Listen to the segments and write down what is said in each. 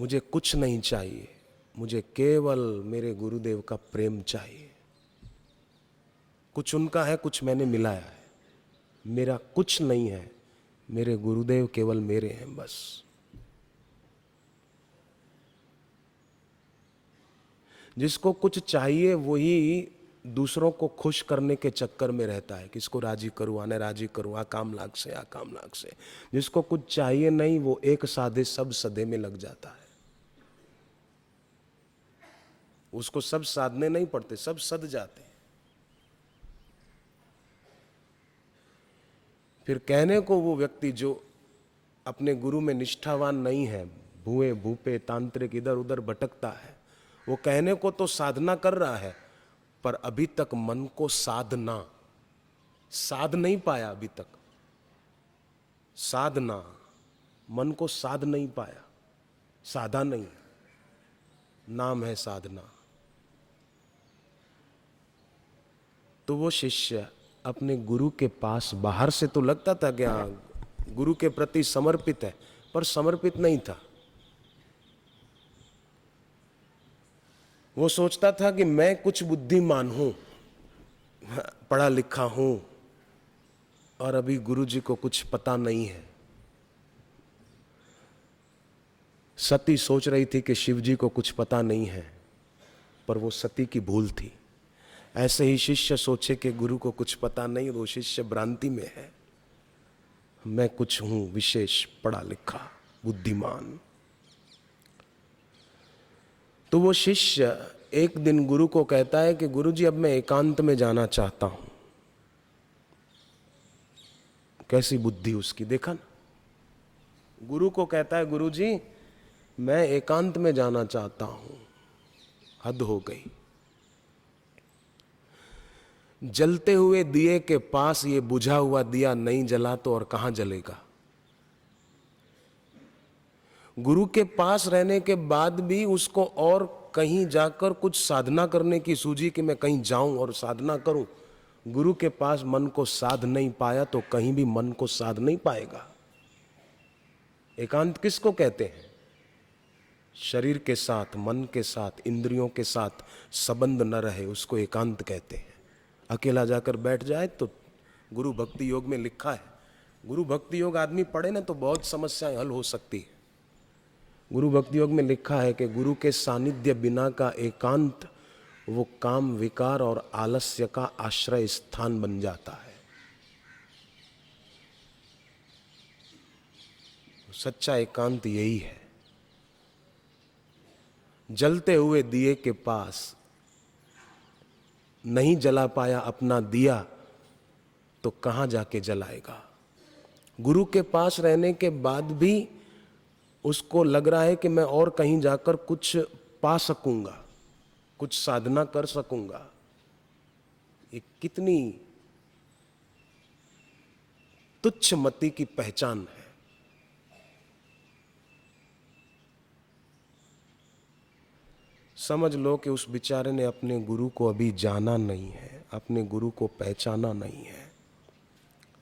मुझे कुछ नहीं चाहिए, मुझे केवल मेरे गुरुदेव का प्रेम चाहिए। कुछ उनका है, कुछ मैंने मिलाया है। मेरा कुछ नहीं है, मेरे गुरुदेव केवल मेरे हैं बस। जिसको कुछ चाहिए वही दूसरों को खुश करने के चक्कर में रहता है, किसको राजी करूँ, आने राजी करूँ, आ काम लाग से, आ काम लाग से। जिसको कुछ चाहिए नहीं वो एक साधे सब सधे में लग जाता है। उसको सब साधने नहीं पड़ते, सब सद जाते हैं। फिर कहने को वो व्यक्ति जो अपने गुरु में निष्ठावान नहीं है, भूए भूपे तांत्रिक इधर उधर भटकता है, वो कहने को तो साधना कर रहा है पर अभी तक मन को साध नहीं पाया। अभी तक साधना, मन को साध नहीं पाया, साधा नहीं, नाम है साधना। तो वो शिष्य अपने गुरु के पास बाहर से तो लगता था कि हाँ गुरु के प्रति समर्पित है, पर समर्पित नहीं था। वो सोचता था कि मैं कुछ बुद्धिमान हूं, पढ़ा लिखा हूं, और अभी गुरु जी को कुछ पता नहीं है। सती सोच रही थी कि शिव जी को कुछ पता नहीं है, पर वो सती की भूल थी। ऐसे ही शिष्य सोचे कि गुरु को कुछ पता नहीं, वो शिष्य भ्रांति में है। मैं कुछ हूं विशेष, पढ़ा लिखा, बुद्धिमान। तो वो शिष्य एक दिन गुरु को कहता है कि गुरु जी अब मैं एकांत में जाना चाहता हूं। कैसी बुद्धि उसकी, देखा ना। गुरु को कहता है गुरु जी मैं एकांत में जाना चाहता हूं। हद हो गई। जलते हुए दिए के पास ये बुझा हुआ दिया नहीं जला तो और कहां जलेगा। गुरु के पास रहने के बाद भी उसको और कहीं जाकर कुछ साधना करने की सूझी कि मैं कहीं जाऊं और साधना करूं। गुरु के पास मन को साध नहीं पाया तो कहीं भी मन को साध नहीं पाएगा। एकांत किसको कहते हैं? शरीर के साथ, मन के साथ, इंद्रियों के साथ संबंध न रहे उसको एकांत कहते हैं। अकेला जाकर बैठ जाए तो गुरु भक्ति योग में लिखा है, गुरु भक्ति योग आदमी पढ़े ना तो बहुत समस्याएं हल हो सकती है। गुरु भक्ति योग में लिखा है कि गुरु के सानिध्य बिना का एकांत वो काम विकार और आलस्य का आश्रय स्थान बन जाता है। सच्चा एकांत यही है। जलते हुए दिए के पास नहीं जला पाया अपना दिया तो कहां जाके जलाएगा। गुरु के पास रहने के बाद भी उसको लग रहा है कि मैं और कहीं जाकर कुछ पा सकूंगा, कुछ साधना कर सकूंगा। ये कितनी तुच्छ मति की पहचान है। समझ लो कि उस बेचारे ने अपने गुरु को अभी जाना नहीं है, अपने गुरु को पहचाना नहीं है।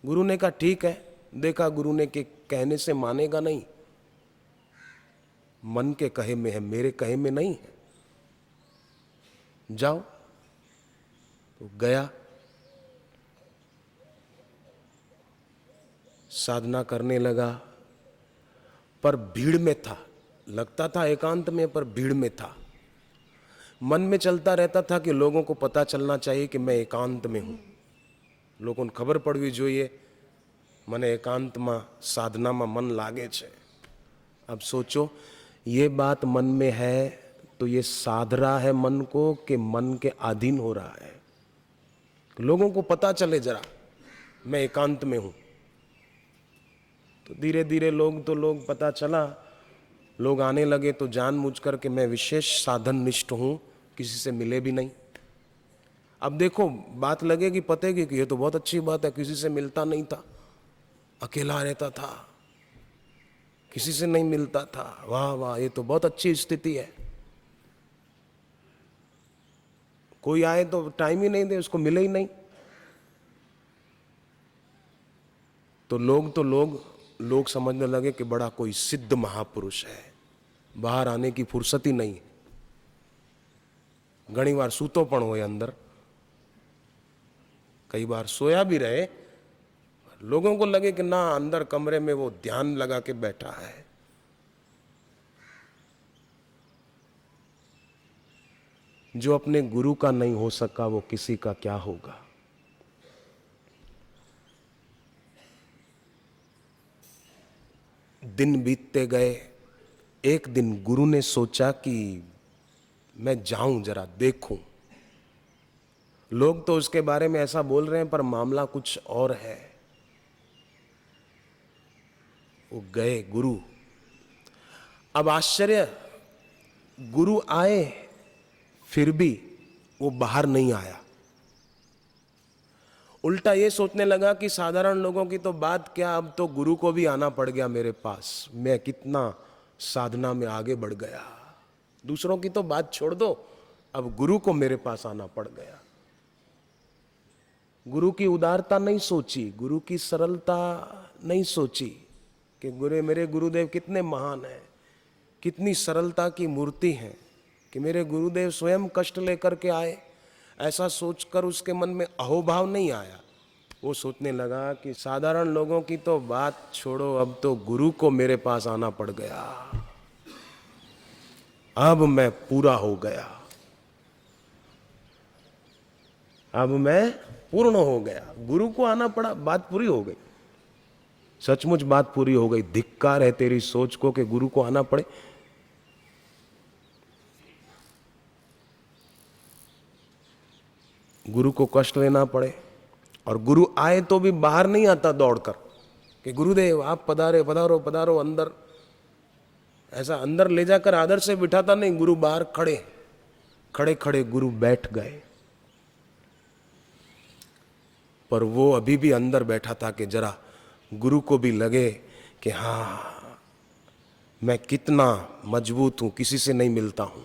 गुरु ने कहा ठीक है, देखा गुरु ने के कहने से मानेगा नहीं, मन के कहे में है, मेरे कहे में नहीं है, जाओ। तो गया, साधना करने लगा, पर भीड़ में था। लगता था एकांत में, पर भीड़ में था। मन में चलता रहता था कि लोगों को पता चलना चाहिए कि मैं एकांत में हूं, लोगों ने खबर पड़वी જોઈએ, મને એકાંતમાં સાધનામાં मन लागे छे। अब सोचो ये बात मन में है तो ये साध रहा है मन को कि मन के अधीन हो रहा है। लोगों को पता चले जरा मैं एकांत में हूं। तो धीरे धीरे लोग पता चला, लोग आने लगे तो जानबूझ कर के मैं विशेष साधन निष्ठ हूं, किसी से मिले भी नहीं। अब देखो बात लगेगी पतेगी कि ये तो बहुत अच्छी बात है, किसी से मिलता नहीं था, अकेला रहता था, किसी से नहीं मिलता था, वाह वाह ये तो बहुत अच्छी स्थिति है। कोई आए तो टाइम ही नहीं दे, उसको मिले ही नहीं। तो लोग समझने लगे कि बड़ा कोई सिद्ध महापुरुष है, बाहर आने की फुर्सत ही नहीं। घणी बार सूतो पण होए अंदर, कई बार सोया भी रहे, लोगों को लगे कि ना अंदर कमरे में वो ध्यान लगा के बैठा है। जो अपने गुरु का नहीं हो सका वो किसी का क्या होगा। दिन बीतते गए। एक दिन गुरु ने सोचा कि मैं जाऊं जरा देखूं। लोग तो उसके बारे में ऐसा बोल रहे हैं पर मामला कुछ और है। वो गए गुरु। अब आश्चर्य, गुरु आए फिर भी वो बाहर नहीं आया। उल्टा ये सोचने लगा कि साधारण लोगों की तो बात क्या, अब तो गुरु को भी आना पड़ गया मेरे पास। मैं कितना साधना में आगे बढ़ गया। दूसरों की तो बात छोड़ दो, अब गुरु को मेरे पास आना पड़ गया। गुरु की उदारता नहीं सोची, गुरु की सरलता नहीं सोची कि मेरे गुरुदेव कितने महान हैं, कितनी सरलता की मूर्ति हैं कि मेरे गुरुदेव स्वयं कष्ट लेकर के आए। ऐसा सोचकर उसके मन में अहोभाव नहीं आया। वो सोचने लगा कि साधारण लोगों की तो बात छोड़ो, अब तो गुरु को मेरे पास आना पड़ गया। अब मैं पूरा हो गया, अब मैं पूर्ण हो गया। गुरु को आना पड़ा, बात पूरी हो गई। सचमुच बात पूरी हो गई। धिक्कार है तेरी सोच को कि गुरु को आना पड़े। गुरु को कष्ट लेना पड़े। और गुरु आए तो भी बाहर नहीं आता दौड़कर कि गुरुदेव आप पधारे, पधारो पधारो अंदर। ऐसा अंदर ले जाकर आदर से बिठाता नहीं। गुरु बाहर खड़े खड़े खड़े गुरु बैठ गए। पर वो अभी भी अंदर बैठा था कि जरा गुरु को भी लगे कि हाँ मैं कितना मजबूत हूं, किसी से नहीं मिलता हूं।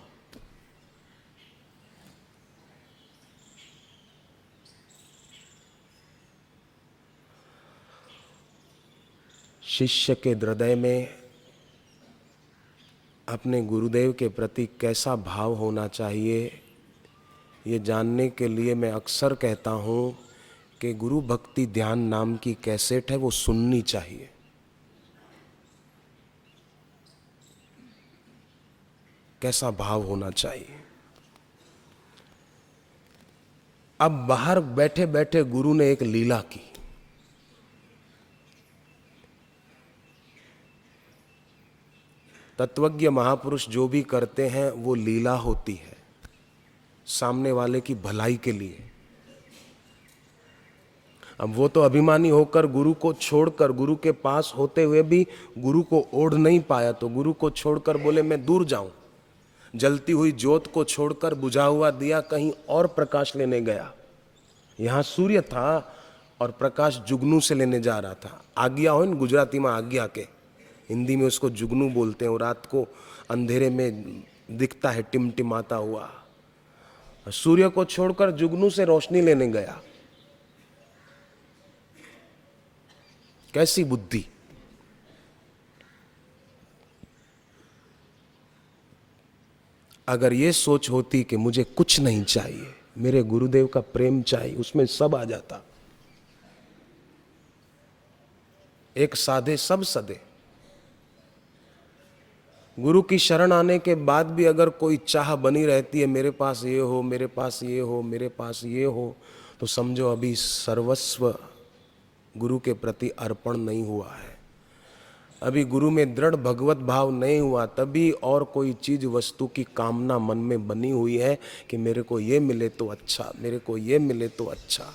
शिष्य के हृदय में अपने गुरुदेव के प्रति कैसा भाव होना चाहिए, ये जानने के लिए मैं अक्सर कहता हूं कि गुरु भक्ति ध्यान नाम की कैसेट है, वो सुननी चाहिए। कैसा भाव होना चाहिए। अब बाहर बैठे बैठे गुरु ने एक लीला की। तत्वज्ञ महापुरुष जो भी करते हैं वो लीला होती है, सामने वाले की भलाई के लिए। अब वो तो अभिमानी होकर गुरु को छोड़कर, गुरु के पास होते हुए भी गुरु को ओढ़ नहीं पाया, तो गुरु को छोड़कर बोले मैं दूर जाऊं। जलती हुई ज्योत को छोड़कर बुझा हुआ दिया कहीं और प्रकाश लेने गया। यहां सूर्य था और प्रकाश जुगनू से लेने जा रहा था। आज्ञा हो न गुजराती में आज्ञा के, हिंदी में उसको जुगनू बोलते हैं। रात को अंधेरे में दिखता है टिमटिमाता हुआ। सूर्य को छोड़कर जुगनू से रोशनी लेने गया। कैसी बुद्धि। अगर ये सोच होती कि मुझे कुछ नहीं चाहिए, मेरे गुरुदेव का प्रेम चाहिए, उसमें सब आ जाता। एक साधे सब सदे। गुरु की शरण आने के बाद भी अगर कोई चाह बनी रहती है, मेरे पास ये हो, मेरे पास ये हो, मेरे पास ये हो, तो समझो अभी सर्वस्व गुरु के प्रति अर्पण नहीं हुआ है। अभी गुरु में दृढ़ भगवत भाव नहीं हुआ, तभी और कोई चीज वस्तु की कामना मन में बनी हुई है कि मेरे को ये मिले तो अच्छा, मेरे को ये मिले तो अच्छा।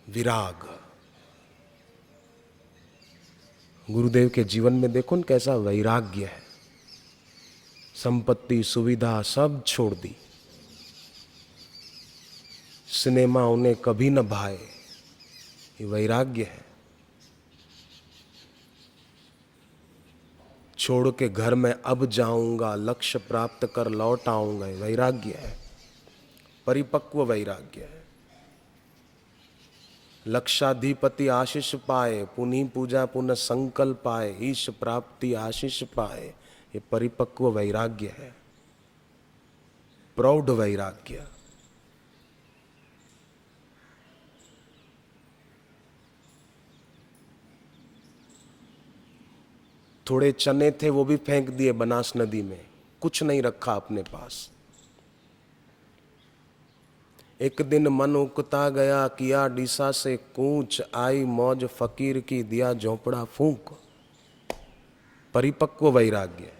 विराग। गुरुदेव के जीवन में देखो न कैसा वैराग्य है। संपत्ति सुविधा सब छोड़ दी। सिनेमा उन्हें कभी न भाए, ये वैराग्य है। छोड़ के घर में अब जाऊंगा, लक्ष्य प्राप्त कर लौट आऊंगा, वैराग्य है। परिपक्व वैराग्य है। लक्षाधिपति आशीष पाए, पुनि पूजा पुनः संकल्प पाए, ईश प्राप्ति आशीष पाए, ये परिपक्व वैराग्य है, प्रौढ़ वैराग्य। थोड़े चने थे वो भी फेंक दिए बनास नदी में, कुछ नहीं रखा अपने पास। एक दिन मन उकता गया, किया डीसा से कूच, आई मौज फकीर की, दिया झोंपड़ा फूंक। परिपक्व वैराग्य।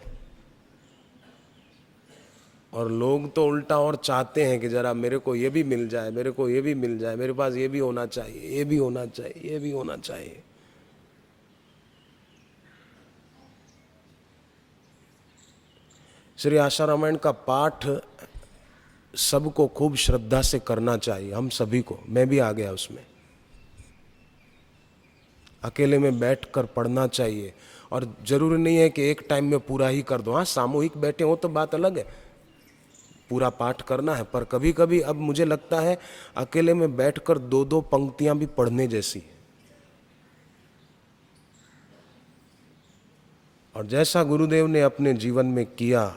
और लोग तो उल्टा और चाहते हैं कि जरा मेरे को ये भी मिल जाए, मेरे को ये भी मिल जाए, मेरे पास ये भी होना चाहिए, ये भी होना चाहिए, ये भी होना चाहिए। श्री आशा रामायण का पाठ सबको खूब श्रद्धा से करना चाहिए, हम सभी को। मैं भी आ गया उसमें। अकेले में बैठकर पढ़ना चाहिए, और जरूरी नहीं है कि एक टाइम में पूरा ही कर दो। हाँ, सामूहिक बैठे हो तो बात अलग है, पूरा पाठ करना है। पर कभी कभी अब मुझे लगता है अकेले में बैठकर दो दो पंक्तियां भी पढ़ने जैसी है। और जैसा गुरुदेव ने अपने जीवन में किया,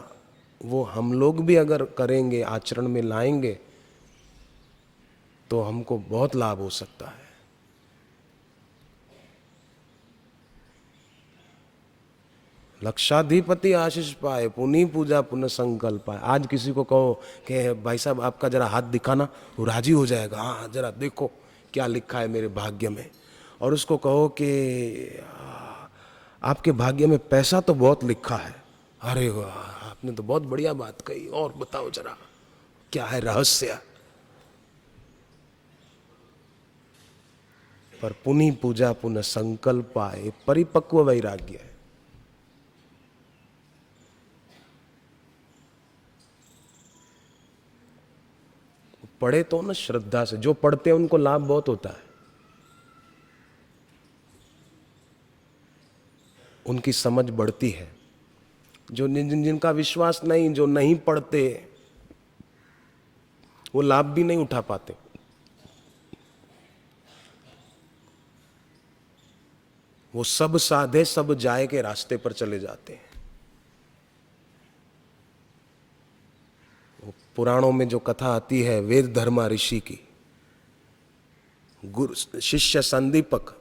वो हम लोग भी अगर करेंगे, आचरण में लाएंगे, तो हमको बहुत लाभ हो सकता है। लक्षाधिपति आशीष पाए, पुनि पूजा पुनः संकल्प पाए। आज किसी को कहो कि भाई साहब आपका जरा हाथ दिखाना, वो राजी हो जाएगा। हाँ, जरा देखो क्या लिखा है मेरे भाग्य में। और उसको कहो कि आपके भाग्य में पैसा तो बहुत लिखा है, अरे वाह आपने तो बहुत बढ़िया बात कही, और बताओ जरा क्या है रहस्य। पर पुनि पूजा पुनः संकल्प पाए, परिपक्व वैराग्य है। पढ़े तो ना श्रद्धा से, जो पढ़ते हैं उनको लाभ बहुत होता है। उनकी समझ बढ़ती है। जो जिनका विश्वास नहीं, जो नहीं पढ़ते, वो लाभ भी नहीं उठा पाते। वो सब साधे सब जाए के रास्ते पर चले जाते हैं। पुराणों में जो कथा आती है वेद धर्मा ऋषि की, गुरु शिष्य संदीपक,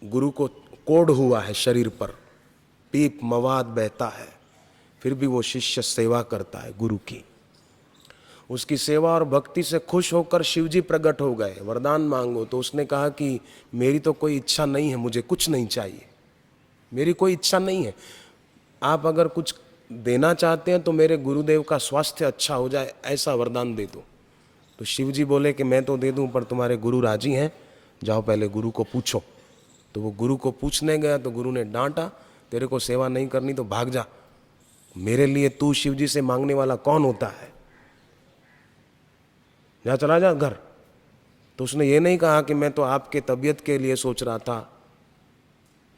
गुरु को कोढ़ हुआ है शरीर पर, पीप मवाद बहता है, फिर भी वो शिष्य सेवा करता है गुरु की। उसकी सेवा और भक्ति से खुश होकर शिवजी प्रकट हो गए, वरदान मांगो। तो उसने कहा कि मेरी तो कोई इच्छा नहीं है, मुझे कुछ नहीं चाहिए, मेरी कोई इच्छा नहीं है। आप अगर कुछ देना चाहते हैं तो मेरे गुरुदेव का स्वास्थ्य अच्छा हो जाए, ऐसा वरदान दे दो। तो शिवजी बोले कि मैं तो दे दूं, पर तुम्हारे गुरु राजी हैं, जाओ पहले गुरु को पूछो। तो वो गुरु को पूछने गया तो गुरु ने डांटा, तेरे को सेवा नहीं करनी तो भाग जा, मेरे लिए तू शिवजी से मांगने वाला कौन होता है, जा चला जा घर। तो उसने ये नहीं कहा कि मैं तो आपके तबीयत के लिए सोच रहा था,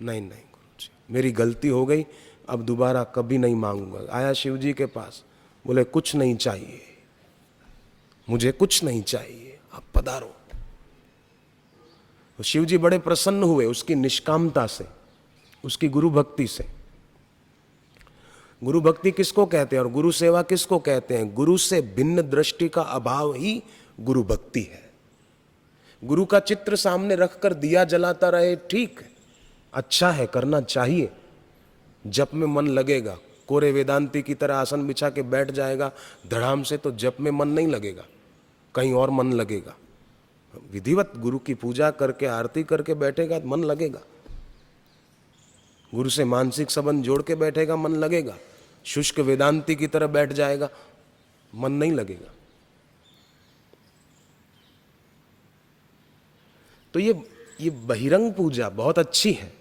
नहीं नहीं गुरुजी मेरी गलती हो गई, अब दोबारा कभी नहीं मांगूंगा। आया शिवजी के पास, बोले कुछ नहीं चाहिए, मुझे कुछ नहीं चाहिए, आप पधारो। तो शिवजी बड़े प्रसन्न हुए उसकी निष्कामता से, उसकी गुरु भक्ति से। गुरु भक्ति किसको कहते हैं और गुरु सेवा किसको कहते हैं? गुरु से भिन्न दृष्टि का अभाव ही गुरु भक्ति है। गुरु का चित्र सामने रखकर दिया जलाता रहे, ठीक अच्छा है, करना चाहिए। जप में मन लगेगा, कोरे वेदांती की तरह आसन बिछा के बैठ जाएगा धड़ाम से तो जप में मन नहीं लगेगा, कहीं और मन लगेगा। विधिवत गुरु की पूजा करके आरती करके बैठेगा तो मन लगेगा, गुरु से मानसिक संबंध जोड़ के बैठेगा मन लगेगा। शुष्क वेदांती की तरह बैठ जाएगा मन नहीं लगेगा। तो ये बहिरंग पूजा बहुत अच्छी है,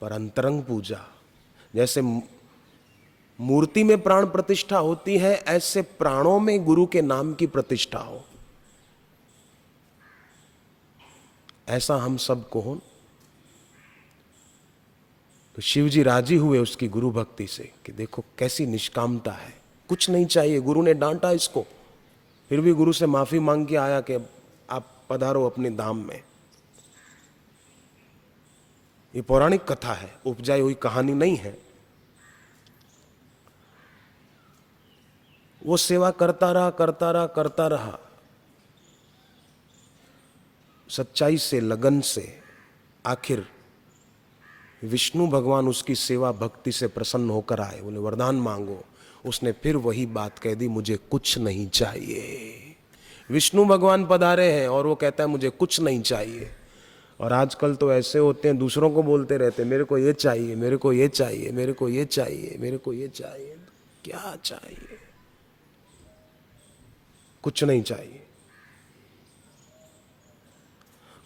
पर अंतरंग पूजा, जैसे मूर्ति में प्राण प्रतिष्ठा होती है, ऐसे प्राणों में गुरु के नाम की प्रतिष्ठा हो, ऐसा हम सबको हो। तो शिवजी राजी हुए उसकी गुरु भक्ति से कि देखो कैसी निष्कामता है, कुछ नहीं चाहिए। गुरु ने डांटा इसको, फिर भी गुरु से माफी मांग के आया कि आप पधारो अपने धाम में। ये पौराणिक कथा है, उपजाई हुई कहानी नहीं है। वो सेवा करता रहा सच्चाई से, लगन से। आखिर विष्णु भगवान उसकी सेवा भक्ति से प्रसन्न होकर आए, बोले वरदान मांगो। उसने फिर वही बात कह दी, मुझे कुछ नहीं चाहिए। विष्णु भगवान पधारे हैं और वो कहता है मुझे कुछ नहीं चाहिए। और आजकल तो ऐसे होते हैं, दूसरों को बोलते रहते हैं मेरे को ये चाहिए, मेरे को ये चाहिए, मेरे को ये चाहिए, मेरे को ये चाहिए। क्या चाहिए? कुछ नहीं चाहिए।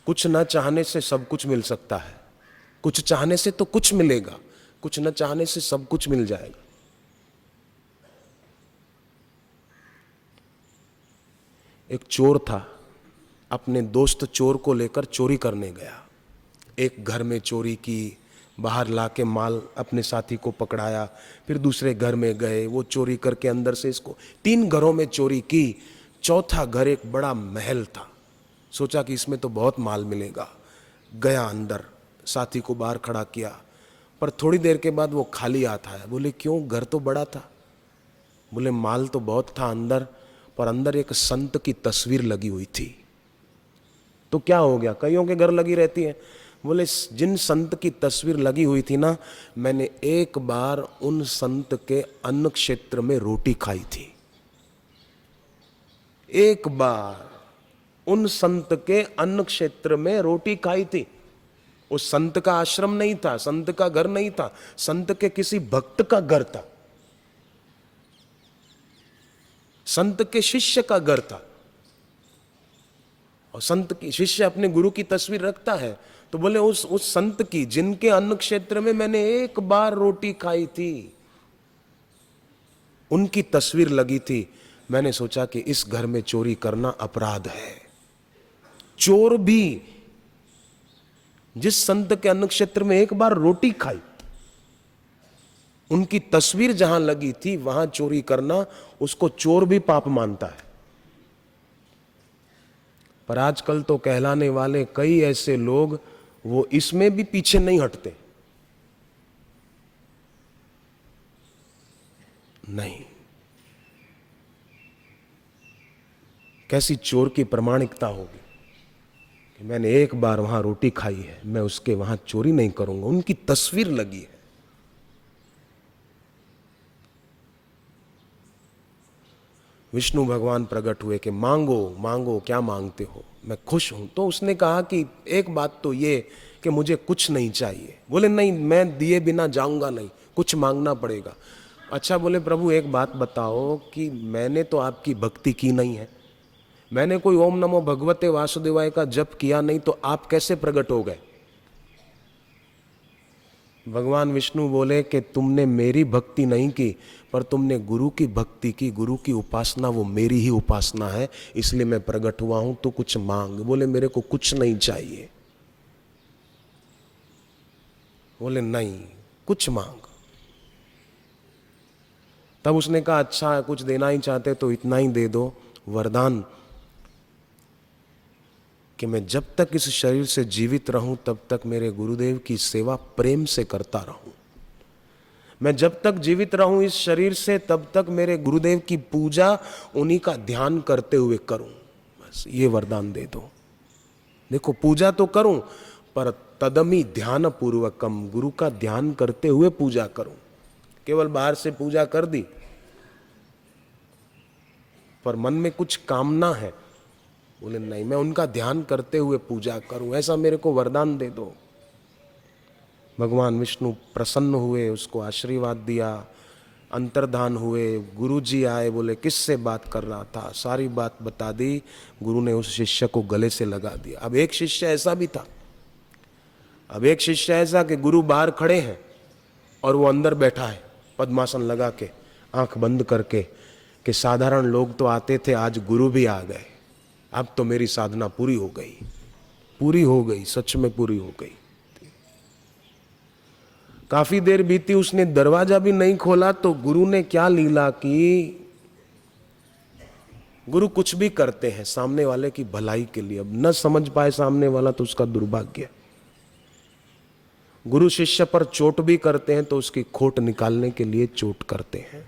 कुछ न चाहने से सब कुछ मिल सकता है, कुछ चाहने से तो कुछ मिलेगा, कुछ न चाहने से सब कुछ मिल जाएगा। एक चोर था, अपने दोस्त चोर को लेकर चोरी करने गया। एक घर में चोरी की, बाहर लाके माल अपने साथी को पकड़ाया, फिर दूसरे घर में गए, वो चोरी करके अंदर से इसको 3 घरों में चोरी की। चौथा घर एक बड़ा महल था। सोचा कि इसमें तो बहुत माल मिलेगा। गया अंदर, साथी को बाहर खड़ा किया, पर थोड़ी देर के बाद वो खाली हाथ आया। बोले क्यों? घर तो बड़ा था। बोले माल तो बहुत था अंदर, पर अंदर एक संत की तस्वीर लगी हुई थी। तो क्या हो गया? कईयों के घर लगी रहती है। बोले जिन संत की तस्वीर लगी हुई थी ना, मैंने एक बार उन संत के अन्न क्षेत्र में रोटी खाई थी। एक बार उन संत के अन्न क्षेत्र में रोटी खाई थी। उस संत का आश्रम नहीं था, संत का घर नहीं था, संत के किसी भक्त का घर था, संत के शिष्य का घर था। और संत की शिष्य अपने गुरु की तस्वीर रखता है। तो बोले उस संत की, जिनके अन्न क्षेत्र में मैंने एक बार रोटी खाई थी, उनकी तस्वीर लगी थी। मैंने सोचा कि इस घर में चोरी करना अपराध है। चोर भी जिस संत के अन्न क्षेत्र में एक बार रोटी खाई, उनकी तस्वीर जहां लगी थी, वहां चोरी करना, उसको चोर भी पाप मानता है। पर आजकल तो कहलाने वाले कई ऐसे लोग, वो इसमें भी पीछे नहीं हटते। नहीं, कैसी चोर की प्रामाणिकता होगी कि मैंने एक बार वहां रोटी खाई है, मैं उसके वहां चोरी नहीं करूंगा। उनकी तस्वीर लगी है। विष्णु भगवान प्रकट हुए कि मांगो मांगो, क्या मांगते हो, मैं खुश हूं। तो उसने कहा कि एक बात तो ये कि मुझे कुछ नहीं चाहिए। बोले नहीं, मैं दिए बिना जाऊंगा नहीं, कुछ मांगना पड़ेगा। अच्छा, बोले प्रभु एक बात बताओ कि मैंने तो आपकी भक्ति की नहीं है, मैंने कोई ओम नमो भगवते वासुदेवाय का जप किया नहीं, तो आप कैसे प्रकट हो गए? भगवान विष्णु बोले कि तुमने मेरी भक्ति नहीं की, पर तुमने गुरु की भक्ति की, गुरु की उपासना वो मेरी ही उपासना है, इसलिए मैं प्रकट हुआ हूं। तो कुछ मांग। बोले मेरे को कुछ नहीं चाहिए। बोले नहीं, कुछ मांग। तब उसने कहा अच्छा, कुछ देना ही चाहते तो इतना ही दे दो, वरदान कि मैं जब तक इस शरीर से जीवित रहूं तब तक मेरे गुरुदेव की सेवा प्रेम से करता रहूं। मैं जब तक जीवित रहूं इस शरीर से तब तक मेरे गुरुदेव की पूजा, उन्हीं का ध्यान करते हुए करूं। बस ये वरदान दे दो। देखो, पूजा तो करूं, पर तदमी ध्यान पूर्वकम, गुरु का ध्यान करते हुए पूजा करूं। केवल बाहर से पूजा कर दी, पर मन में कुछ कामना है, बोले नहीं, मैं उनका ध्यान करते हुए पूजा करूं, ऐसा मेरे को वरदान दे दो। भगवान विष्णु प्रसन्न हुए, उसको आशीर्वाद दिया, अंतर्धान हुए। गुरुजी आए, बोले किससे बात कर रहा था, सारी बात बता दी। गुरु ने उस शिष्य को गले से लगा दिया। अब एक शिष्य ऐसा भी था, अब एक शिष्य ऐसा कि गुरु बाहर खड़े हैं और वो अंदर बैठा है पद्मासन लगा के, आंख बंद करके, कि साधारण लोग तो आते थे, आज गुरु भी आ गए, अब तो मेरी साधना पूरी हो गई, पूरी हो गई, सच में पूरी हो गई। काफी देर बीती, उसने दरवाजा भी नहीं खोला तो गुरु ने क्या लीला की, गुरु कुछ भी करते हैं सामने वाले की भलाई के लिए। अब न समझ पाए सामने वाला तो उसका दुर्भाग्य। गुरु शिष्य पर चोट भी करते हैं तो उसकी खोट निकालने के लिए चोट करते हैं।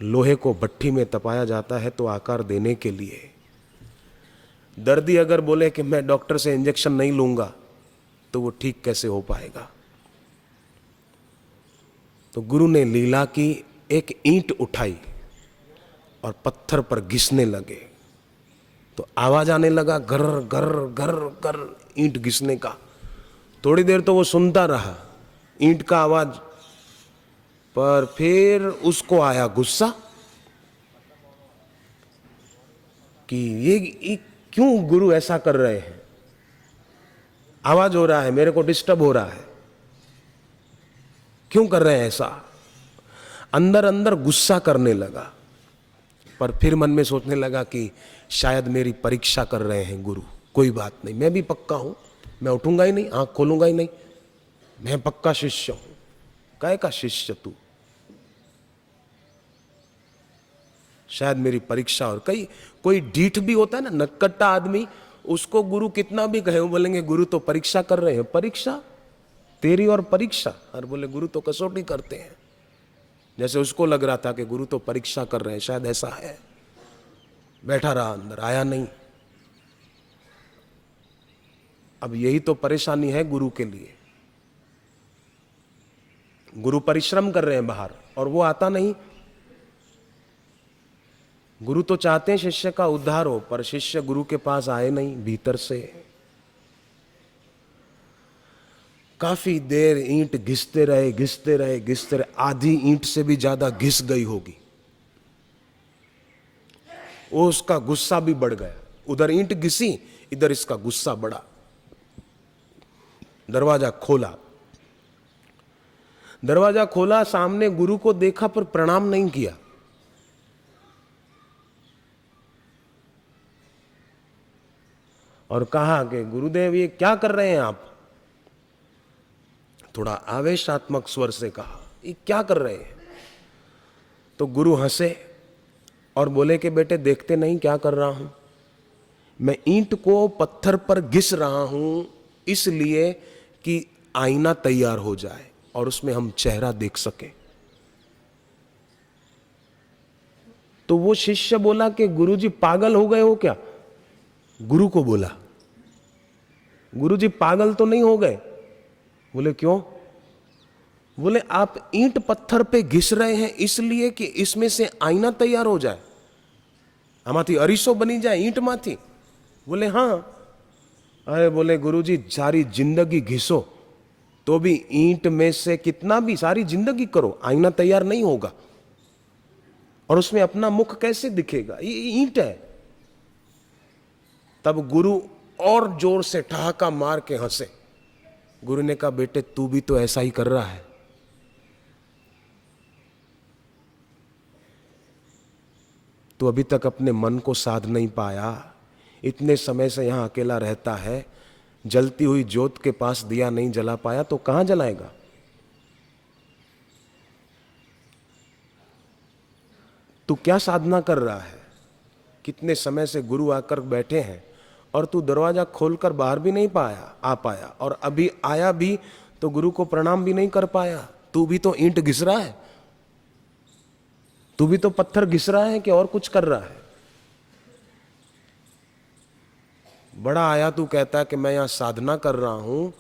लोहे को भट्ठी में तपाया जाता है तो आकार देने के लिए। दर्दी अगर बोले कि मैं डॉक्टर से इंजेक्शन नहीं लूंगा तो वो ठीक कैसे हो पाएगा। तो गुरु ने लीला की, एक ईंट उठाई और पत्थर पर घिसने लगे तो आवाज आने लगा, घर घर घर घर, ईंट घिसने का। थोड़ी देर तो वो सुनता रहा ईंट का आवाज, पर फिर उसको आया गुस्सा कि ये क्यों गुरु ऐसा कर रहे हैं, आवाज हो रहा है, मेरे को डिस्टर्ब हो रहा है, क्यों कर रहे हैं ऐसा। अंदर अंदर गुस्सा करने लगा, पर फिर मन में सोचने लगा कि शायद मेरी परीक्षा कर रहे हैं गुरु। कोई बात नहीं, मैं भी पक्का हूं, मैं उठूंगा ही नहीं, आंख खोलूंगा ही नहीं, मैं पक्का शिष्य हूं। काय का शिष्य तू, शायद मेरी परीक्षा। और कोई ढीठ भी होता है ना, नक्कट्टा आदमी, उसको गुरु कितना भी कहे वो बोलेंगे गुरु तो परीक्षा कर रहे हैं। परीक्षा तेरी और परीक्षा, और बोले गुरु तो कसौटी करते हैं। जैसे उसको लग रहा था कि गुरु तो परीक्षा कर रहे हैं, शायद ऐसा है। बैठा रहा अंदर, आया नहीं। अब यही तो परेशानी है गुरु के लिए। गुरु परिश्रम कर रहे हैं बाहर और वो आता नहीं। गुरु तो चाहते हैं शिष्य का उद्धार हो, पर शिष्य गुरु के पास आए नहीं भीतर से। काफी देर ईंट घिसते रहे घिसते रहे घिसते रहे, आधी ईंट से भी ज्यादा घिस गई होगी। वो उसका गुस्सा भी बढ़ गया, उधर ईंट घिसी, इधर इसका गुस्सा बढ़ा। दरवाजा खोला, दरवाजा खोला, सामने गुरु को देखा पर प्रणाम नहीं किया। और कहा कि गुरुदेव ये क्या कर रहे हैं आप। थोड़ा आवेशात्मक स्वर से कहा, ये क्या कर रहे हैं। तो गुरु हंसे और बोले कि बेटे देखते नहीं क्या कर रहा हूं, मैं ईंट को पत्थर पर घिस रहा हूं इसलिए कि आईना तैयार हो जाए और उसमें हम चेहरा देख सकें। तो वो शिष्य बोला कि गुरुजी पागल हो गए हो क्या। गुरु को बोला, गुरुजी पागल तो नहीं हो गए। बोले क्यों। बोले आप ईंट पत्थर पे घिस रहे हैं इसलिए कि इसमें से आईना तैयार हो जाए, आमाथी अरीसो बनी जाए ईंट माथी। बोले हाँ। अरे बोले गुरुजी सारी जिंदगी घिसो तो भी ईंट में से कितना भी सारी जिंदगी करो, आईना तैयार नहीं होगा और उसमें अपना मुख कैसे दिखेगा, ये ईंट है। तब गुरु और जोर से ठहाका मार के हंसे। गुरु ने कहा बेटे तू भी तो ऐसा ही कर रहा है। तू अभी तक अपने मन को साध नहीं पाया, इतने समय से यहां अकेला रहता है, जलती हुई ज्योत के पास दिया नहीं जला पाया तो कहां जलाएगा। तू क्या साधना कर रहा है, कितने समय से गुरु आकर बैठे हैं और तू दरवाजा खोलकर बाहर भी नहीं आ पाया और अभी आया भी तो गुरु को प्रणाम भी नहीं कर पाया। तू भी तो ईंट घिस रहा है, तू भी तो पत्थर घिस रहा है कि और कुछ कर रहा है। बड़ा आया तू कहता है कि मैं यहां साधना कर रहा हूं।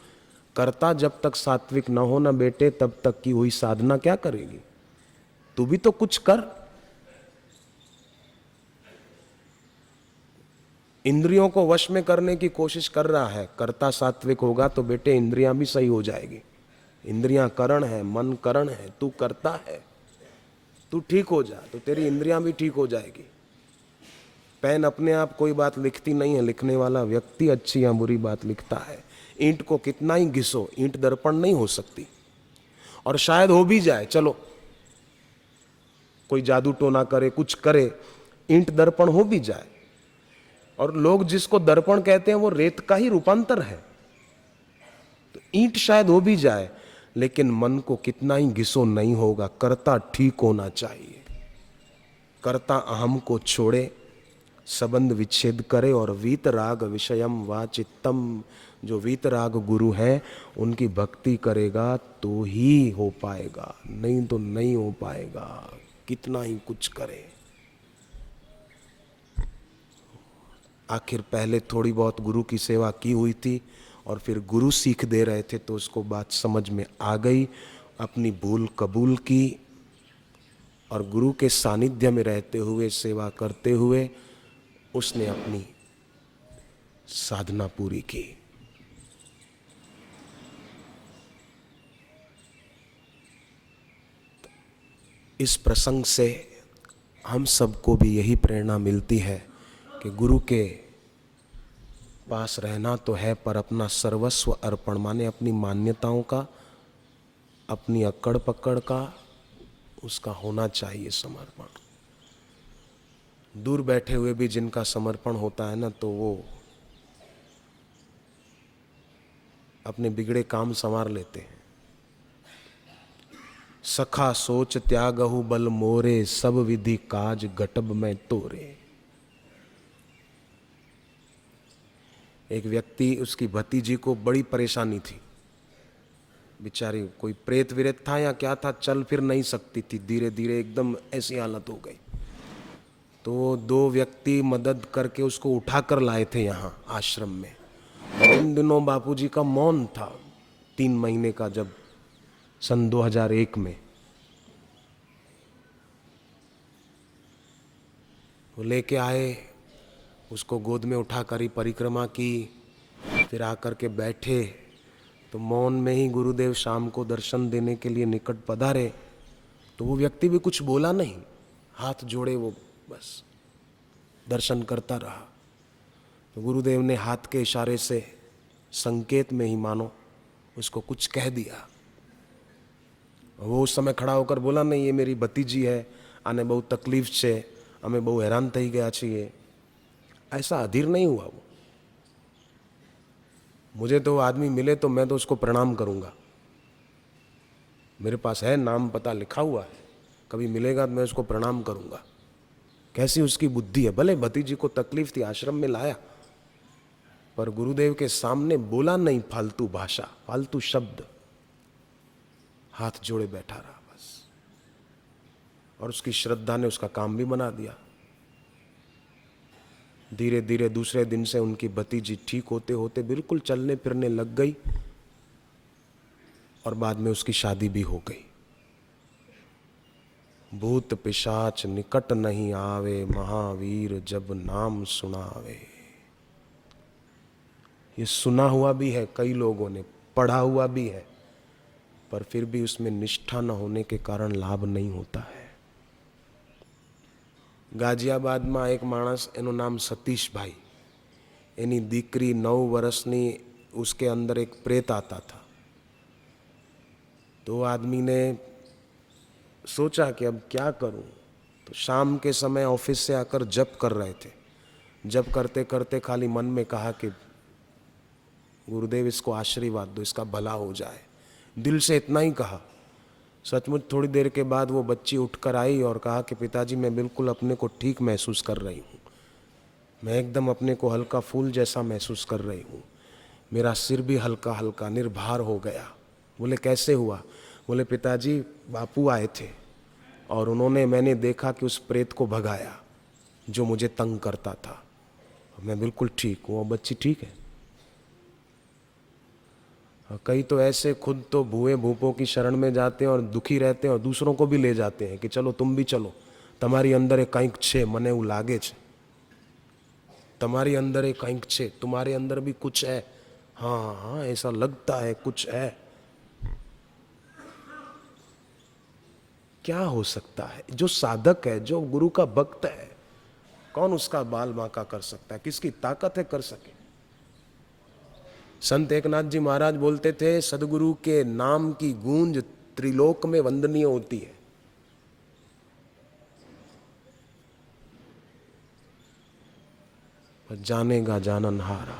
करता जब तक सात्विक ना हो ना बेटे तब तक की हुई साधना क्या करेगी। तू भी तो कुछ कर। इंद्रियों को वश में करने की कोशिश कर रहा है, करता सात्विक होगा तो बेटे इंद्रियां भी सही हो जाएगी। इंद्रियां करण है, मन करण है, तू करता है, तू ठीक हो जा तो तेरी इंद्रियां भी ठीक हो जाएगी। पेन अपने आप कोई बात लिखती नहीं है, लिखने वाला व्यक्ति अच्छी या बुरी बात लिखता है। ईंट को कितना ही घिसो, ईंट दर्पण नहीं हो सकती। और शायद हो भी जाए, चलो कोई जादू टोना करे, कुछ करे, ईंट दर्पण हो भी जाए। और लोग जिसको दर्पण कहते हैं वो रेत का ही रूपांतर है। तो ईंट शायद हो भी जाए, लेकिन मन को कितना ही घिसो नहीं होगा, करता ठीक होना चाहिए। कर्ता अहम को छोड़े, संबंध विच्छेद करे और वीतराग विषयम वा चित्तम, जो वीतराग गुरु हैं उनकी भक्ति करेगा तो ही हो पाएगा, नहीं तो नहीं हो पाएगा, कितना ही कुछ करे। आखिर पहले थोड़ी बहुत गुरु की सेवा की हुई थी और फिर गुरु सीख दे रहे थे तो उसको बात समझ में आ गई, अपनी भूल कबूल की और गुरु के सानिध्य में रहते हुए सेवा करते हुए उसने अपनी साधना पूरी की। इस प्रसंग से हम सबको भी यही प्रेरणा मिलती है कि गुरु के पास रहना तो है पर अपना सर्वस्व अर्पण, माने अपनी मान्यताओं का, अपनी अक्कड़ पकड़ का उसका होना चाहिए समर्पण। दूर बैठे हुए भी जिनका समर्पण होता है ना, तो वो अपने बिगड़े काम संवार लेते हैं। सखा सोच त्यागहु बल मोरे, सब विधि काज गटब में तोरे। एक व्यक्ति, उसकी भतीजी को बड़ी परेशानी थी, बेचारी कोई प्रेत विरेत था या क्या था, चल फिर नहीं सकती थी, धीरे धीरे एकदम ऐसी हालत हो गई। तो दो व्यक्ति मदद करके उसको उठाकर लाए थे यहाँ आश्रम में। इन दिनों बापूजी का मौन था 3 महीने का, जब सन 2001 में वो लेके आए, उसको गोद में उठाकर ही परिक्रमा की, फिर आकर के बैठे तो मौन में ही गुरुदेव शाम को दर्शन देने के लिए निकट पधारे। तो वो व्यक्ति भी कुछ बोला नहीं, हाथ जोड़े वो बस दर्शन करता रहा। तो गुरुदेव ने हाथ के इशारे से, संकेत में ही मानो, उसको कुछ कह दिया। वो उस समय खड़ा होकर बोला नहीं, ये मेरी भतीजी है, आने बहुत तकलीफ से, हमें बहु हैरान थई गया छिए, ऐसा अधीर नहीं हुआ वो। मुझे तो आदमी मिले तो मैं तो उसको प्रणाम करूंगा, मेरे पास है नाम पता लिखा हुआ है, कभी मिलेगा तो मैं उसको प्रणाम करूंगा। कैसी उसकी बुद्धि है, भले भतीजी को तकलीफ थी, आश्रम में लाया, पर गुरुदेव के सामने बोला नहीं फालतू भाषा, फालतू शब्द, हाथ जोड़े बैठा रहा बस। और उसकी श्रद्धा ने उसका काम भी बना दिया। धीरे धीरे दूसरे दिन से उनकी भतीजी ठीक होते होते बिल्कुल चलने फिरने लग गई और बाद में उसकी शादी भी हो गई। भूत पिशाच निकट नहीं आवे, महावीर जब नाम सुनावे। ये सुना हुआ भी है, कई लोगों ने पढ़ा हुआ भी है, पर फिर भी उसमें निष्ठा न होने के कारण लाभ नहीं होता है। गाजियाबाद में एक माणस, एनु नाम सतीश भाई, एनी दीकरी 9 वर्षनी, उसके अंदर एक प्रेत आता था। तो आदमी ने सोचा कि अब क्या करूं, तो शाम के समय ऑफिस से आकर जप कर रहे थे। जप करते करते खाली मन में कहा कि गुरुदेव इसको आशीर्वाद दो, इसका भला हो जाए, दिल से इतना ही कहा। सचमुच थोड़ी देर के बाद वो बच्ची उठकर आई और कहा कि पिताजी मैं बिल्कुल अपने को ठीक महसूस कर रही हूँ, मैं एकदम अपने को हल्का फूल जैसा महसूस कर रही हूँ, मेरा सिर भी हल्का हल्का निर्भार हो गया। बोले कैसे हुआ? बोले पिताजी बापू आए थे और मैंने देखा कि उस प्रेत को भगाया जो मुझे तंग करता था, मैं बिल्कुल ठीक हूँ। वो बच्ची ठीक है। कई तो ऐसे खुद तो भूए भूपों की शरण में जाते हैं और दुखी रहते हैं और दूसरों को भी ले जाते हैं कि चलो तुम भी चलो, तुम्हारी अंदर एक कंईक छे, मने वो लागे छे, तुम्हारी अंदर एक कंईक छे, तुम्हारे अंदर भी कुछ है, हाँ हाँ ऐसा लगता है कुछ है। क्या हो सकता है? जो साधक है, जो गुरु का भक्त है, कौन उसका बाल बांका कर सकता है? किसकी ताकत है कर सके? संत एकनाथ जी महाराज बोलते थे, सदगुरु के नाम की गूंज त्रिलोक में वंदनीय होती है। पर जानेगा जाननहारा।